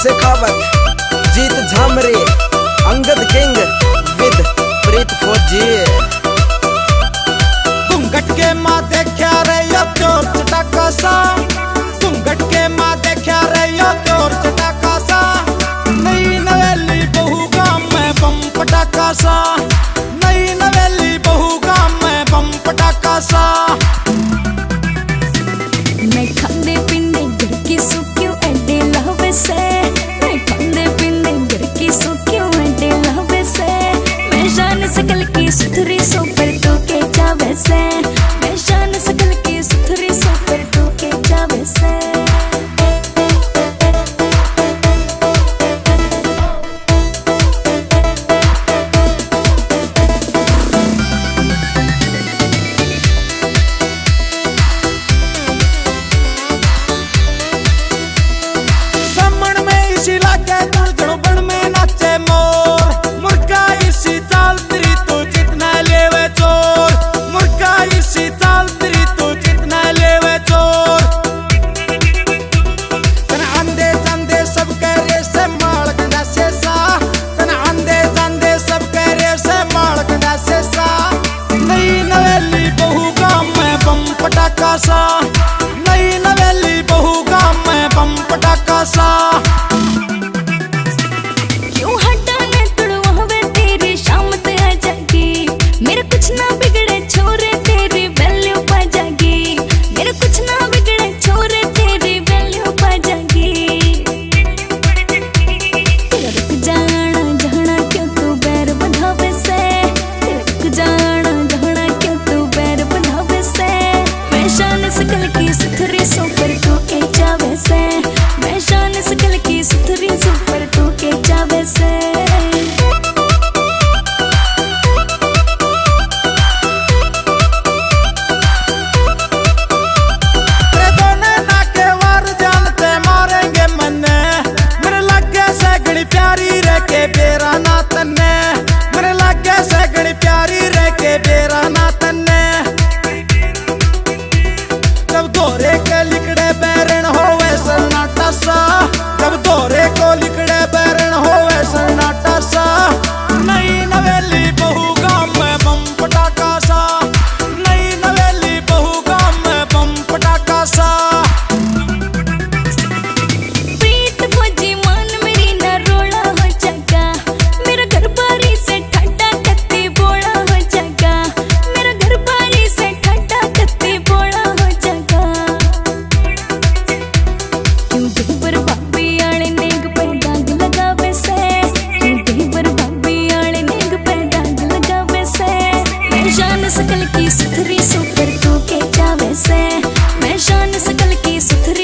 Shekhawat, Jeet Jhamre, Angad king with Preet Fauji. घूंघट के माँ देखा रे यो चोर चटाका सा, घूंघट के माँ देखा रे यो चोर चटाका सा। नई नवेली बहू गाँव में बम पटाका सा, नई नवेली बहू गाँव में बम पटाका सा। मैं खाने पीने घर की सुक्यों एडे लहवे से, मैं खाने पीने घर की सुक्यों एडे लहवे से। मैं शान सकल की सुथरी सो पर तू के जावे से, मैं शान सकल की सुथरी सो पर तू के जावे से। पटाका सा, नई नवेली बहू गाँव में बम पटाका सा। क्यों हटाने तुड़वावे तेरी शाम ते आ जाएगी, मेरे कुछ ना बिगड़े छोरे तेरी वैल्यू पा जाएगी, मेरे कुछ ना बिगड़े छोरे तेरी वैल्यू पा जाएगी। तेरा रुक जाना जाना क्यों तू बैर बंधावे से, तेरा रुक जाना जाना क्यों तू बैर बंधावे से। मैं शान सकल की सुथरी सो पर तू के जावे से, मैं शान सकल की सुथरी सो पर तू के जावे से। तेरे दोनों नाके वार जानते मारेंगे मन्ने, मेरे लगे सगड़ी प्यारी रह के बेरा ना तन्ने, मेरे लगे सगड़ी प्यारी रह के बेरा ना तन्ने। जब दोरे के लिकड़े बैरण होवे सन्नाटा सा, जब दोरे को लिकड़े बैरण होवे सन्नाटा सा। नई नवेली बहू गाँव में बम पटाका सा, नई नवेली बहू गाँव में बम पटाका सा। प्रीत फौजी मान मेरी ना रोड़ा हो जाएगा, मेरा घर बारी से ठंडा कत्ती बोला हो जाएगा, मेरा घर बारी से ठंडा कत्ती बोला हो जाएगा। क्यों देवर भाभी आले नेग पे दाग लगावे से, क्यों देवर भाभी आले नेग पे दाग लगावे से। मैं शान सकल की सुथरी सो पर तू के जावे से, मैं शान सकल की सुथरी